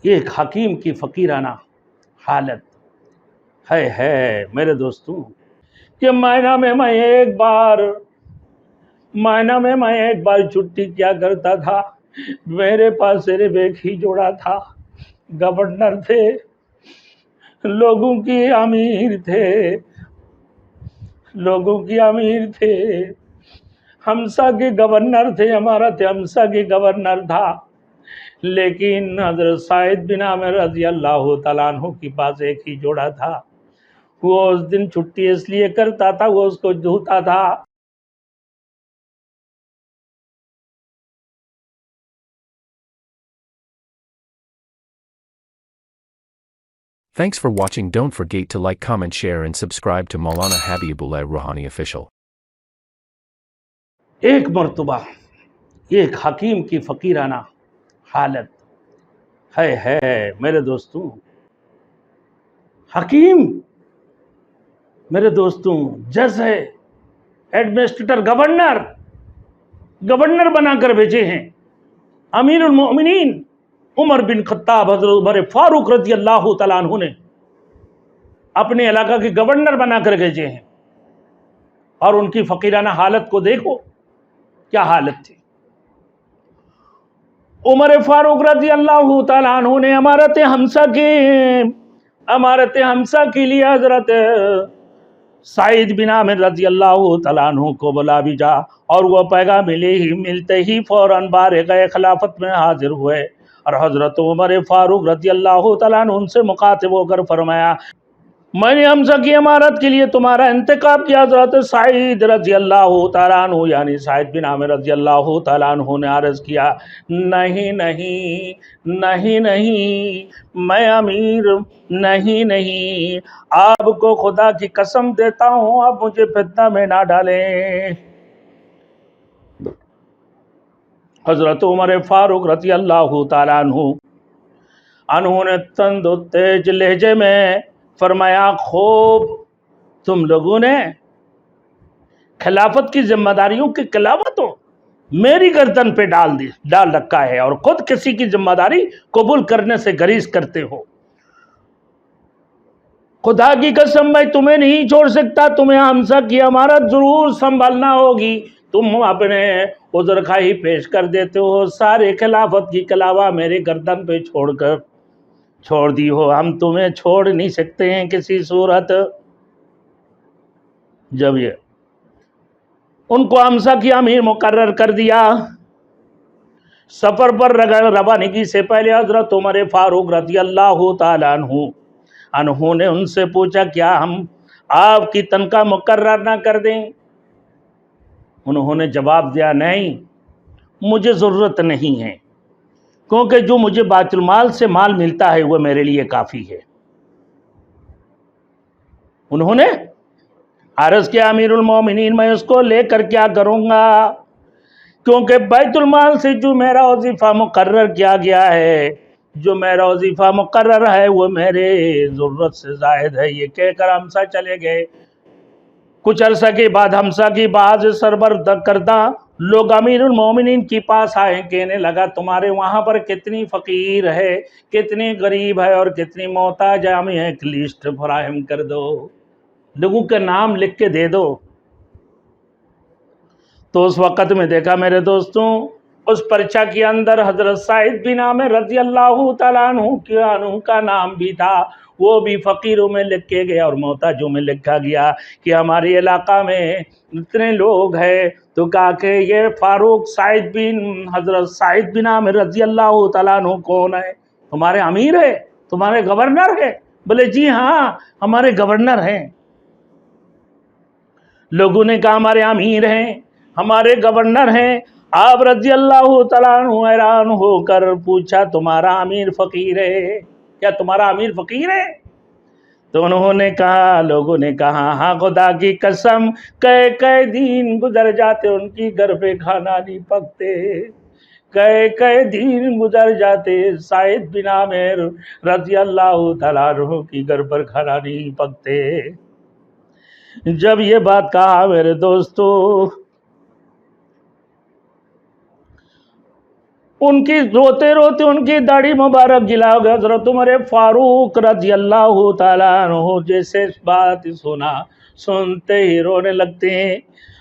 ایک حکیم کی فقیرانہ حالت ہے میرے دوستوں کہ مہینہ میں میں ایک بار چھٹی کیا کرتا تھا. میرے پاس صرف ایک ہی جوڑا تھا. گورنر تھے، لوگوں کی امیر تھے، ہمسا کے گورنر تھے. ہمارا ہمسا کے گورنر تھا، لیکن حضرت سعید بن عامر رضی اللہ تعالیٰ عنہ کے پاس ایک ہی جوڑا تھا. وہ اس دن چھٹی اس لیے کرتا تھا، وہ اس کو دھوتا تھا. Thanks for watching. Don't forget to like, comment, share and subscribe to Maulana Habibullah Rouhani Official. ایک مرتبہ ایک حکیم کی فقیرانہ حالت ہے میرے دوستوں. حکیم میرے دوستوں جج ہے، ایڈمنسٹریٹر، گورنر بنا کر بھیجے ہیں. امیر المؤمنین عمر بن خطاب، حضرت عمر فاروق رضی اللہ تعالیٰ عنہ نے اپنے علاقہ کے گورنر بنا کر بھیجے ہیں. اور ان کی فقیرانہ حالت کو دیکھو، کیا حالت تھی. عمر فاروق رضی اللہ تعالیٰ عنہ نے امارت ہمسا کے لیے حضرت سعید بن عامر رضی اللہ تعالیٰ عنہ کو بلا بھیجا، اور وہ پیغام ملتے ہی فوراً بارگاہ خلافت میں حاضر ہوئے. اور حضرت عمر فاروق رضی اللہ تعالیٰ عنہ ان سے مخاطب ہو کر فرمایا، میں نے حمزہ کی امارت کے لیے تمہارا انتخاب کیا. حضرت سعید رضی اللہ تعالیٰ عنہ یعنی سعید بن عامر رضی اللہ تعالیٰ عنہ نے عرض کیا، نہیں میں امیر نہیں، آپ کو خدا کی قسم دیتا ہوں آپ مجھے فتنہ میں نہ ڈالیں. حضرت عمر فاروق رضی اللہ تعالیٰ عنہ نے تند و تیز لہجے میں فرمایا، خوب تم لوگوں نے خلافت کی ذمہ داریوں کے علاوہ تو میری گردن پہ ڈال رکھا ہے، اور خود کسی کی ذمہ داری قبول کرنے سے گریز کرتے ہو. خدا کی قسم میں تمہیں نہیں چھوڑ سکتا، تمہیں حمزہ کی امارت ضرور سنبھالنا ہوگی. تم اپنے عذر خواہی پیش کر دیتے ہو، سارے خلافت کی علاوہ میرے گردن پہ چھوڑ دی ہو، ہم تمہیں چھوڑ نہیں سکتے ہیں کسی صورت. جب یہ ان کو حمزہ کی امیر مقرر کر دیا، سفر پر روانگی سے پہلے حضرت عمر فاروق رضی اللہ تعالیٰ عنہ نے ان سے پوچھا، کیا ہم آپ کی تنخواہ مقرر نہ کر دیں؟ انہوں نے جواب دیا، نہیں، مجھے ضرورت نہیں ہے، کیونکہ جو مجھے بیت المال سے مال ملتا ہے وہ میرے لیے کافی ہے. انہوں نے عرض کیا، امیر المومنین میں اس کو لے کر کیا کروں گا، کیونکہ بیت المال سے جو میرا وظیفہ مقرر کیا گیا ہے، وہ میرے ضرورت سے زائد ہے. یہ کہہ کر حمزہ چلے گئے. کچھ عرصہ کے بعد حمزہ کی بعض سربردہ لوگ امیر المومنین کے پاس آئے، کہنے لگا، تمہارے وہاں پر کتنی فقیر ہے، کتنی غریب ہے اور کتنی محتاج ہے، ہمیں ایک لسٹ فراہم کر دو، لوگوں کے نام لکھ کے دے دو. تو اس وقت میں دیکھا میرے دوستوں، اس پرچہ کے اندر حضرت سعید بن عامر رضی اللہ تعالیٰ عنہ کا نام بھی تھا. وہ بھی فقیروں میں لکھے گئے اور محتاجوں میں لکھا گیا کہ ہمارے علاقہ میں اتنے لوگ ہیں. تو کہا کہ یہ حضرت سعید بن عامر رضی اللہ تعالیٰ عنہ کون ہے؟ تمہارے امیر ہے، تمہارے گورنر ہے؟ بولے جی ہاں ہمارے گورنر ہیں. لوگوں نے کہا ہمارے امیر ہیں، ہمارے گورنر ہیں. آپ رضی اللہ تعالیٰ عنہ حیران ہو کر پوچھا، تمہارا امیر فقیر ہے؟ کیا تمہارا امیر فقیر ہے؟ تو انہوں نے کہا، لوگوں نے کہا، ہاں خدا کی قسم کئی دن گزر جاتے ان کی گھر پہ کھانا نہیں پکتے، کئی دن گزر جاتے سعید بن عامر رضی اللہ تعالیٰ عنہ کی گھر پر کھانا نہیں پکتے. جب یہ بات کہا میرے دوستو، ان کی روتے روتے ان کی داڑھی مبارک گلا ہو گیا۔ حضرت عمر فاروق رضی اللہ تعالیٰ عنہ جیسے بات سنا، سنتے ہی رونے لگتے ہیں،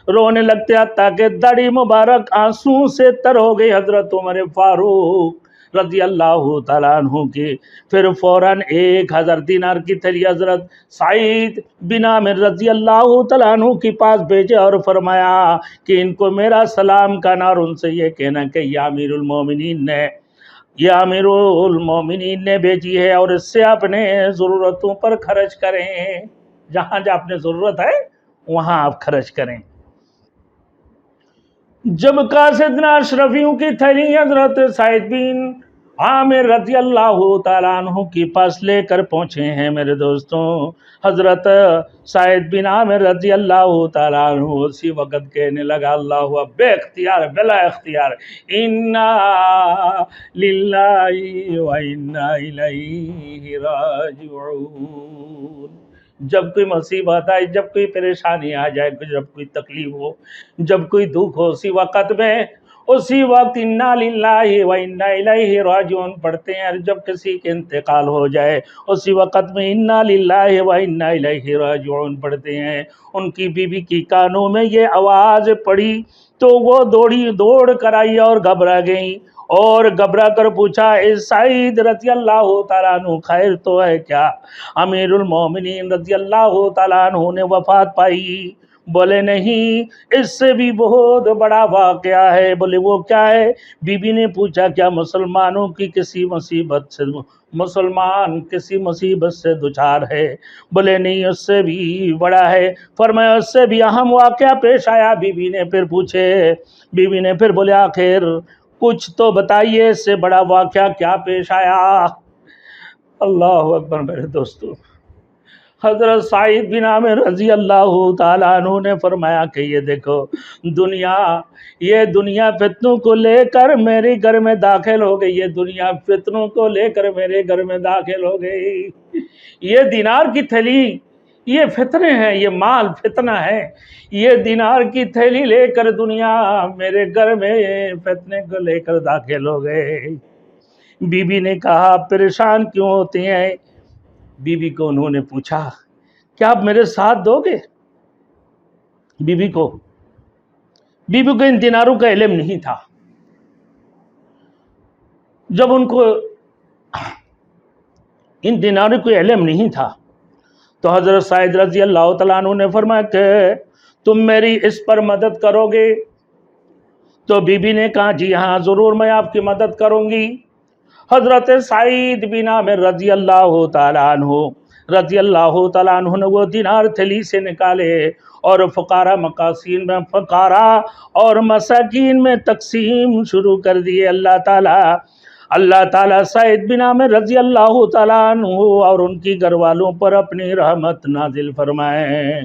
رونے لگتے ہیں تاکہ داڑھی مبارک آنسو سے تر ہو گئی حضرت عمر فاروق رضی اللہ تعالیٰ عنہ کی۔ پھر فوراً 1000 دینار کی تھیلی حضرت سعید بن عامر رضی اللہ تعالیٰ عنہ کے پاس بھیجے اور فرمایا کہ ان کو میرا سلام کہنا اور ان سے یہ کہنا کہ یہ امیر المومنین نے بھیجی ہے اور اس سے اپنے ضرورتوں پر خرچ کریں، جہاں جہاں اپنے ضرورت ہے وہاں آپ خرچ کریں۔ جب قاصدنا اشرفیوں کی تھیلی حضرت سعید بن عامر رضی اللہ تعالیٰ عنہ کے پاس لے کر پہنچے ہیں میرے دوستوں، حضرت سعید بن عامر رضی اللہ تعالیٰ عنہ اسی وقت کہنے لگا، اللہ بے اختیار بلا اختیار، انا للہ و انا الیہ راجعون۔ جب کوئی مصیبت آئے، جب کوئی پریشانی آ جائے، جب کوئی تکلیف ہو، جب کوئی دکھ ہو، اسی وقت انا للہ و انا الیہ راجعون پڑھتے ہیں۔ اور جب کسی کے انتقال ہو جائے اسی وقت میں انا للہ و انا الیہ راجعون پڑھتے ہیں۔ ان کی بیوی کی کانوں میں یہ آواز پڑی تو وہ دوڑ کر آئی اور گھبرا گئی، اور گھبرا کر پوچھا، اے سعید رضی اللہ تعالیٰ عنہ خیر تو ہے کیا؟ امیر المومنین رضی اللہ تعالیٰ عنہ نے وفات پائی؟ بولے نہیں، اس سے بھی بہت بڑا واقعہ ہے۔ بولے وہ کیا ہے؟ بی بی نے پوچھا، کیا مسلمانوں کی کسی مصیبت سے مسلمان کسی مصیبت سے دچار ہے؟ بولے نہیں، اس سے بھی بڑا ہے۔ فرمایا اس سے بھی اہم واقعہ پیش آیا۔ بی بی نے پھر پوچھے، بی بی نے پھر بولے آخر کچھ تو بتائیے، اس سے بڑا واقعہ کیا پیش آیا؟ اللہ اکبر میرے دوستو، حضرت سعید بن عامر رضی اللہ تعالیٰ عنہ نے فرمایا کہ یہ دیکھو یہ دنیا فتنوں کو لے کر میرے گھر میں داخل ہو گئی، یہ دنیا فتنوں کو لے کر میرے گھر میں داخل ہو گئی۔ یہ دینار کی تھیلی، یہ فتنے ہیں، یہ مال فتنہ ہے۔ یہ دینار کی تھیلی لے کر دنیا میرے گھر میں فتنے کو لے کر داخل ہو گئے۔ بی بی نے کہا پریشان کیوں ہوتے ہیں؟ بی بی کو انہوں نے پوچھا، کیا آپ میرے ساتھ دو گے؟ بی بی کو ان دیناروں کا علم نہیں تھا۔ جب ان کو ان دیناروں کا علم نہیں تھا تو حضرت سعید رضی اللہ تعالیٰ عنہ نے فرمایا کہ تم میری اس پر مدد کرو گے؟ تو بی بی نے کہا جی ہاں ضرور میں آپ کی مدد کروں گی۔ حضرت سعید بن عامر رضی اللہ تعالیٰ عنہ نے وہ دینار تھیلی سے نکالے اور فقراء اور مساکین میں تقسیم شروع کر دیے۔ اللہ تعالیٰ سعید بن عامر رضی اللہ تعالیٰ عنہ اور ان کی گھر والوں پر اپنی رحمت نازل فرمائے۔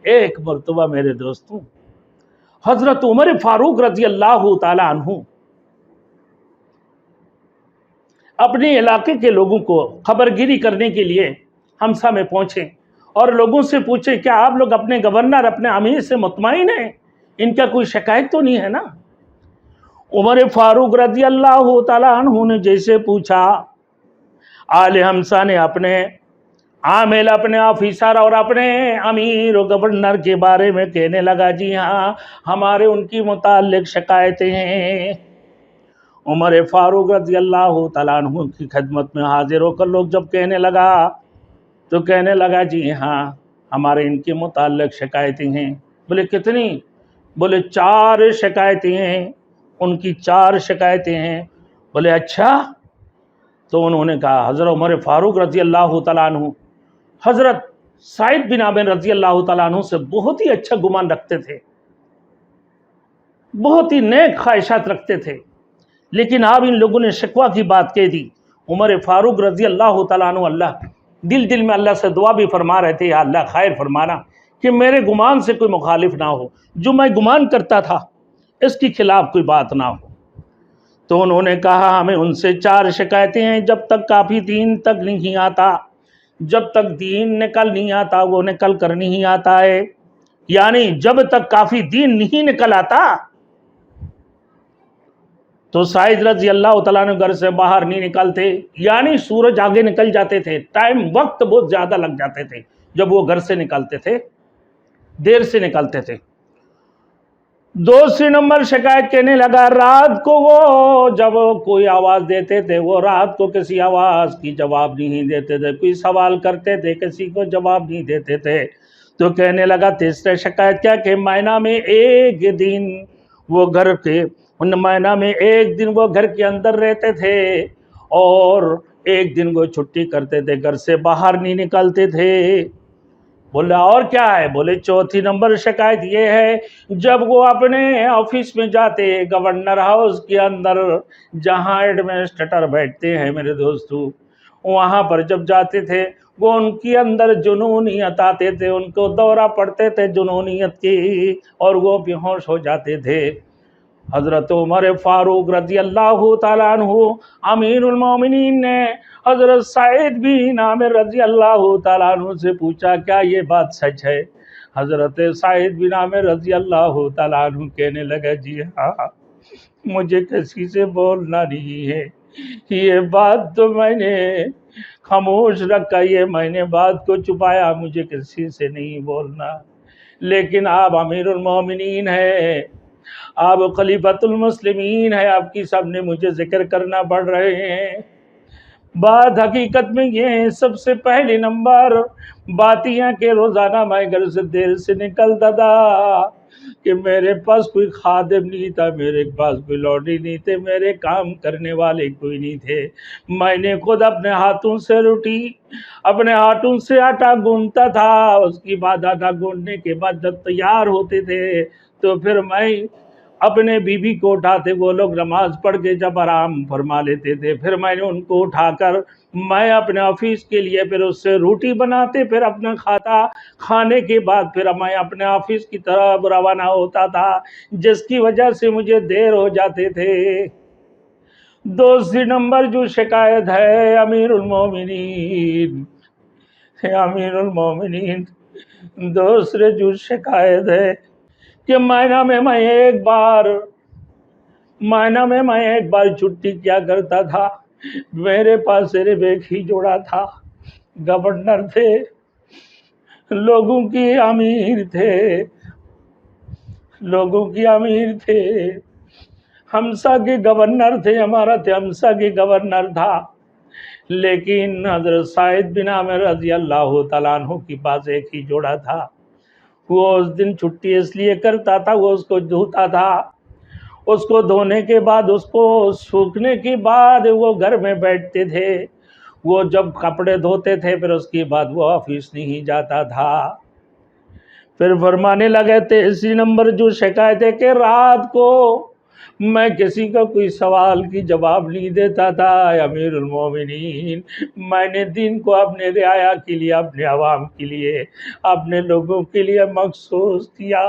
ایک مرتبہ میرے دوستوں حضرت عمر فاروق رضی اللہ تعالیٰ عنہ اپنے علاقے کے لوگوں کو خبرگیری کرنے کے لیے ہمسا میں پہنچے اور لوگوں سے پوچھے، کیا آپ لوگ اپنے گورنر اپنے امیر سے مطمئن ہیں؟ ان کا کوئی شکایت تو نہیں ہے نا؟ عمر فاروق رضی اللہ تعالیٰ عنہ نے جیسے پوچھا، آل ہمسا نے اپنے عامل، اپنے آفیسر اور اپنے امیر و گورنر کے بارے میں کہنے لگا، جی ہاں ہمارے ان کی متعلق شکایتیں ہیں۔ عمر فاروق رضی اللہ تعالیٰ عنہ کی خدمت میں حاضر ہو کر لوگ جب کہنے لگا جی ہاں ہمارے ان کے متعلق شکایتیں ہیں۔ بولے کتنی؟ بولے 4 شکایتیں ہیں، ان کی 4 شکایتیں ہیں۔ بولے اچھا؟ تو انہوں نے کہا حضرت عمر فاروق رضی اللہ تعالیٰ عنہ حضرت سعید بن عامر رضی اللہ تعالیٰ عنہ سے بہت ہی اچھا گمان رکھتے تھے، بہت ہی نیک خواہشات رکھتے تھے، لیکن اب ان لوگوں نے شکوہ کی بات کہہ دی۔ عمر فاروق رضی اللہ تعالیٰ عنہ اللہ دل میں اللہ سے دعا بھی فرما رہے تھے، یا اللہ خیر فرمانا کہ میرے گمان سے کوئی مخالف نہ ہو، جو میں گمان کرتا تھا اس کے خلاف کوئی بات نہ ہو۔ تو انہوں نے کہا ہمیں ان سے 4 شکایتیں ہیں، جب تک کافی دین تک نہیں آتا، جب تک دین نکل نہیں آتا وہ نکل کر نہیں آتا ہے، یعنی جب تک کافی دین نہیں نکل آتا تو سعید رضی اللہ تعالیٰ عنہ گھر سے باہر نہیں نکلتے، یعنی سورج آگے نکل جاتے تھے، وقت بہت زیادہ لگ جاتے تھے جب وہ گھر سے نکلتے تھے، دیر سے نکلتے تھے۔ دوسری نمبر شکایت کہنے لگا، رات کو وہ جب کوئی آواز دیتے تھے، وہ رات کو کسی آواز کی جواب نہیں دیتے تھے، کوئی سوال کرتے تھے کسی کو جواب نہیں دیتے تھے۔ تو کہنے لگا تیسرے شکایت کیا کہ مہینہ میں ایک دن وہ گھر کے مہینہ میں ایک دن وہ گھر کے اندر رہتے تھے اور ایک دن وہ چھٹی کرتے تھے، گھر سے باہر نہیں نکلتے تھے۔ بولے اور کیا ہے؟ بولے چوتھی نمبر شکایت یہ ہے، جب وہ اپنے آفس میں جاتے، گورنر ہاؤس کے اندر جہاں ایڈمنسٹریٹر بیٹھتے ہیں میرے دوستو، وہاں پر جب جاتے تھے وہ ان کے اندر جنونیت آتے تھے، ان کو دورہ پڑتے تھے جنونیت کی، اور وہ بے ہوش ہو جاتے تھے۔ حضرت عمر فاروق رضی اللہ تعالیٰ عنہ امیر المومنین نے حضرت سعید بن عامر رضی اللہ تعالیٰ عنہ سے پوچھا، کیا یہ بات سچ ہے؟ حضرت سعید بن عامر رضی اللہ تعالیٰ عنہ کہنے لگا، جی ہاں، مجھے کسی سے بولنا نہیں ہے، یہ بات تو میں نے خاموش رکھا، یہ میں نے بات کو چھپایا، مجھے کسی سے نہیں بولنا، لیکن آپ امیر المومنین ہیں، آپ خلیفۃ المسلمین ہیں، آپ کی سب نے مجھے ذکر کرنا پڑ رہے ہیں۔ بات حقیقت میں یہ ہے، سب سے پہلی نمبر بات یہ کہ روزانہ میں گھر سے دیر سے نکلتا تھا کہ میرے پاس کوئی خادم نہیں تھا، میرے پاس کوئی لوڈی نہیں تھے، میرے کام کرنے والے کوئی نہیں تھے، میں نے خود اپنے ہاتھوں سے روٹی، اپنے ہاتھوں سے آٹا گوندتا تھا، اس کے بعد آٹا گوندنے کے بعد جب تیار ہوتے تھے تو پھر میں اپنے بیوی کو اٹھاتے، وہ لوگ نماز پڑھ کے جب آرام فرما لیتے تھے، پھر میں نے ان کو اٹھا کر میں اپنے آفس کے لیے پھر اس سے روٹی بناتے، پھر اپنا کھاتا، کھانے کے بعد پھر میں اپنے آفس کی طرف روانہ ہوتا تھا، جس کی وجہ سے مجھے دیر ہو جاتے تھے۔ دوسری نمبر جو شکایت ہے امیر المومنین، امیر المومنین، دوسرے جو شکایت ہے کہ مہینہ میں ایک بار چھٹی کیا کرتا تھا، میرے پاس صرف ایک ہی جوڑا تھا، گورنر تھے، لوگوں کی امیر تھے، ہمسا کے گورنر تھے، ہمارا ہمسا کے گورنر تھا، لیکن حضرت سعید بن عامر رضی اللہ تعالیٰ عنہ کے پاس ایک ہی جوڑا تھا۔ وہ اس دن چھٹی اس لیے کرتا تھا، وہ اس کو دھوتا تھا، اس کو دھونے کے بعد، اس کو سوکھنے کے بعد وہ گھر میں بیٹھتے تھے، وہ جب کپڑے دھوتے تھے پھر اس کے بعد وہ آفس نہیں جاتا تھا۔ پھر فرمانے لگے تھے، اسی نمبر جو شکایت ہے کہ رات کو میں کسی کا کوئی سوال کی جواب نہیں دیتا تھا، امیر المومنین، میں نے دین کو اپنے رعایا کے لیے، اپنے عوام کے لیے، اپنے لوگوں کے لیے مخصوص کیا،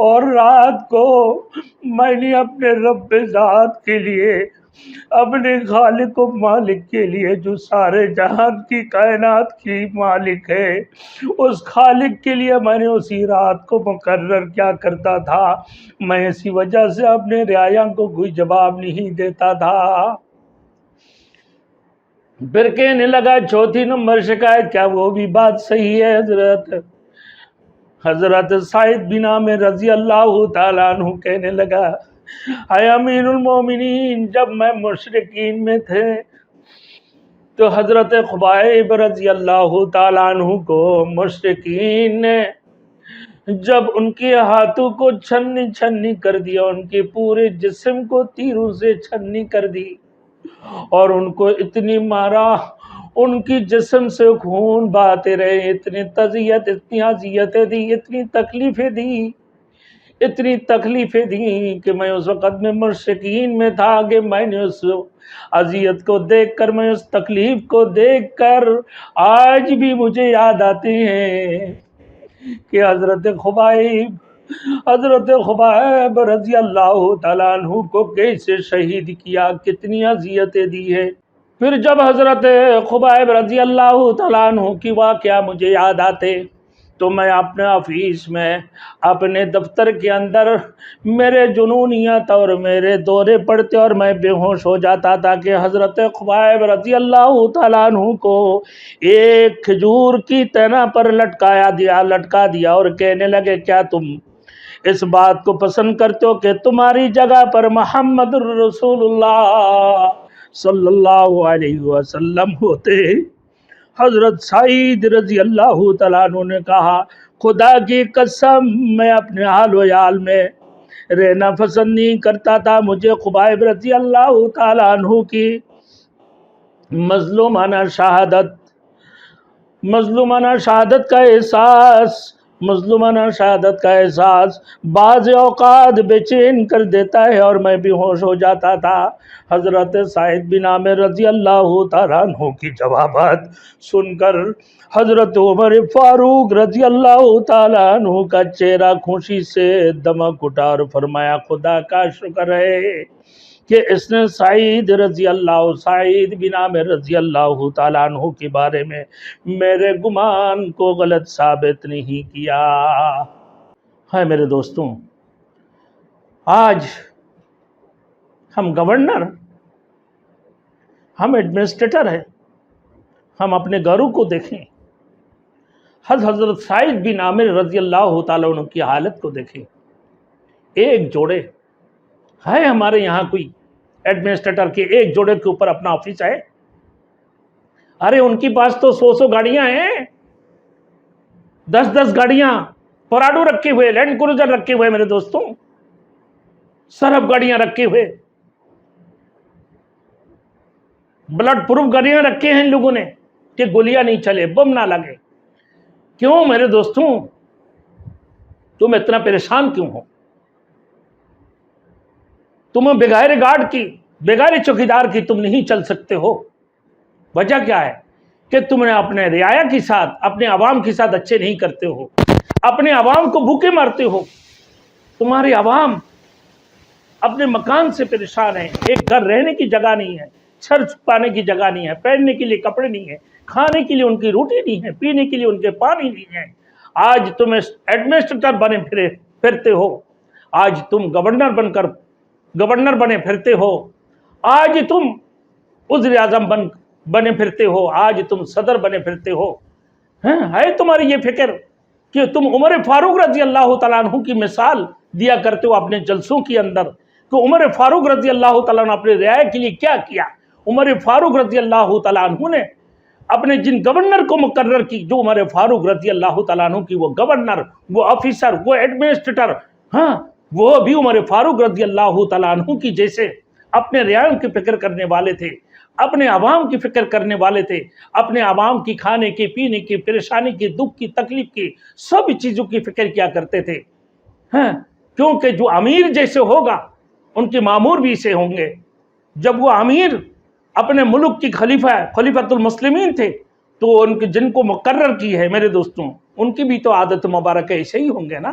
اور رات کو میں نے اپنے رب ذات کے لیے، اپنے خالق و مالک کے لیے جو سارے جہان کی کائنات کی مالک ہے، اس خالق کے لیے میں نے اسی رات کو مقرر کیا کرتا تھا، میں اسی وجہ سے اپنے رعایا کو کوئی جواب نہیں دیتا تھا۔ پھر کہنے لگا چوتھی نمبر شکایت، کیا وہ بھی بات صحیح ہے حضرت سعید بن عامر رضی اللہ تعالیٰ عنہ کہنے لگا، اے امیر المومنین، جب میں مشرکین میں تھے تو حضرت خبیب رضی اللہ تعالیٰ عنہ کو مشرکین نے جب ان کے ہاتھوں کو چھنی کر دیا، ان کے پورے جسم کو تیروں سے چھنی کر دی، اور ان کو اتنی مارا، ان کی جسم سے خون بہاتے رہے، اتنی اذیتیں دی، اتنی تکلیفیں دی کہ میں اس وقت میں مشرکین میں تھا کہ میں نے اس اذیت کو دیکھ کر، میں اس تکلیف کو دیکھ کر آج بھی مجھے یاد آتے ہیں کہ حضرت خبیب رضی اللہ تعالیٰ عنہ کو کیسے شہید کیا، کتنی اذیتیں دی ہے۔ پھر جب حضرت خبیب رضی اللہ تعالیٰ عنہ کی واقعہ مجھے یاد آتے تو میں اپنے آفس میں اپنے دفتر کے اندر میرے جنونیت اور میرے دورے پڑتے اور میں بے ہوش ہو جاتا تھا کہ حضرت خبیب رضی اللہ تعالیٰ عنہ کو ایک کھجور کی تنہ پر لٹکا دیا اور کہنے لگے کیا تم اس بات کو پسند کرتے ہو کہ تمہاری جگہ پر محمد رسول اللہ صلی اللہ علیہ وسلم ہوتے؟ حضرت سعید رضی اللہ تعالیٰ عنہ نے کہا خدا کی قسم میں اپنے حال و عیال میں رہنا پسند نہیں کرتا تھا، مجھے خبیب رضی اللہ تعالیٰ عنہ کی مظلومانہ شہادت کا احساس بعض اوقات بے چین کر دیتا ہے اور میں بھی ہوش ہو جاتا تھا۔ حضرت سعید بن عامر رضی اللہ تعالیٰ عنہ کی جوابات سن کر حضرت عمر فاروق رضی اللہ تعالیٰ عنہ کا چہرہ خوشی سے دمک اٹھا اور فرمایا خدا کا شکر ہے کہ اس نے سعید بن عامر رضی اللہ تعالیٰ عنہ کے بارے میں میرے گمان کو غلط ثابت نہیں کیا۔ ہے میرے دوستوں، آج ہم گورنر، ہم ایڈمنسٹریٹر ہیں، ہم اپنے گھروں کو دیکھیں، حضرت سعید بن عامر رضی اللہ تعالیٰ عنہ کی حالت کو دیکھیں۔ ایک جوڑے ہے ہمارے یہاں کوئی ایڈمنسٹریٹر کے ایک جوڑے کے اوپر اپنا آفس ہے؟ ارے ان کی پاس تو 100 گاڑیاں ہیں، 10 گاڑیاں، پراڈو رکھے ہوئے، لینڈ کروزر رکھے ہوئے، میرے دوستوں سرب گاڑیاں رکھے ہوئے، بلڈ پروف گاڑیاں رکھے ہیں ان لوگوں نے کہ گولیاں نہیں چلے، بم نہ لگے۔ کیوں میرے دوستوں تم اتنا پریشان کیوں ہو؟ تم بغیر گارڈ کی، بغیر چوکیدار کی تم نہیں چل سکتے ہو۔ وجہ کیا ہے کہ تم نے اپنے رعایا کے ساتھ، اپنے عوام کے ساتھ اچھے نہیں کرتے ہو، اپنے عوام کو بھوکے مارتے ہو۔ تمہارے عوام اپنے مکان سے پریشان ہیں، ایک گھر رہنے کی جگہ نہیں ہے، سر چھپانے کی جگہ نہیں ہے، پہننے کے لیے کپڑے نہیں ہیں، کھانے کے لیے ان کی روٹی نہیں ہے، پینے کے لیے ان کے پانی نہیں ہے۔ آج تم ایڈمنسٹریٹر بنے پھرتے ہو، آج تم گورنر بنے پھرتے ہو، آج تم وزیر اعظم بنے پھرتے ہو، آج تم صدر بنے پھرتے ہو۔ ہے تمہاری یہ فکر کہ تم عمر فاروق رضی اللہ تعالیٰ عنہ کی مثال دیا کرتے ہو اپنے جلسوں کے اندر کہ عمر فاروق رضی اللہ تعالیٰ عنہ اپنے رعایا کے لیے کیا کیا؟ عمر فاروق رضی اللہ تعالیٰ عنہ نے اپنے جن گورنر کو مقرر کی، جو عمر فاروق رضی اللہ تعالیٰ عنہ کی وہ گورنر، وہ آفیسر، وہ ایڈمنسٹریٹر، وہ بھی عمر فاروق رضی اللہ تعالیٰ عنہ کی جیسے اپنے رعایا کی فکر کرنے والے تھے، اپنے عوام کی فکر کرنے والے تھے، اپنے عوام کی کھانے کی، پینے کی، پریشانی کی، دکھ کی، تکلیف کی، سب چیزوں کی فکر کیا کرتے تھے۔ کیونکہ جو امیر جیسے ہوگا ان کے مامور بھی اسے ہوں گے۔ جب وہ امیر اپنے ملک کی خلیفۃ المسلمین تھے تو ان کے جن کو مقرر کی ہے میرے دوستوں، ان کی بھی تو عادت مبارک ایسے ہی ہوں گے نا۔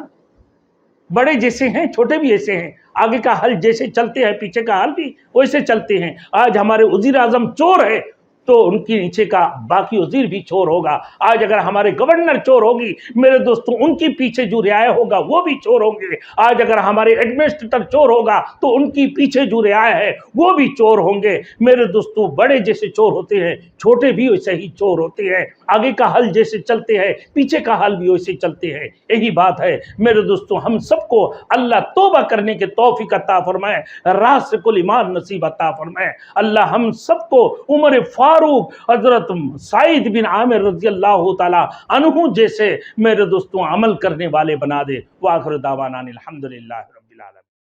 بڑے جیسے ہیں چھوٹے بھی ایسے ہیں، آگے کا حل جیسے چلتے ہیں پیچھے کا حل بھی ویسے چلتے ہیں۔ آج ہمارے وزیر اعظم چور ہے تو ان کے نیچے کا باقی وزیر بھی چور ہوگا۔ آج اگر ہمارے گورنر چور ہوگی میرے دوستوں، ان کے پیچھے جو رعایا ہوگا وہ بھی چور ہوں گے۔ آج اگر ہمارے ایڈمنسٹریٹر چور ہوگا تو ان کے پیچھے جو رعایا ہے وہ بھی چور ہوں گے۔ میرے دوستوں بڑے جیسے چور ہوتے ہیں چھوٹے بھی ویسے ہی چور ہوتے ہیں، آگے کا حل جیسے چلتے ہیں پیچھے کا حل بھی ویسے چلتے ہیں۔ یہی بات ہے میرے دوستوں، ہم سب کو اللہ توبہ کرنے کے توفیق عطا فرمائے، راسخ الایمان نصیب عطا فرمائے۔ اللہ ہم سب کو عمر فاروق، حضرت سعید بن عامر رضی اللہ تعالی عنہ جیسے میرے دوستوں عمل کرنے والے بنا دے۔ وآخر دعوانا الحمدللہ رب العالمین۔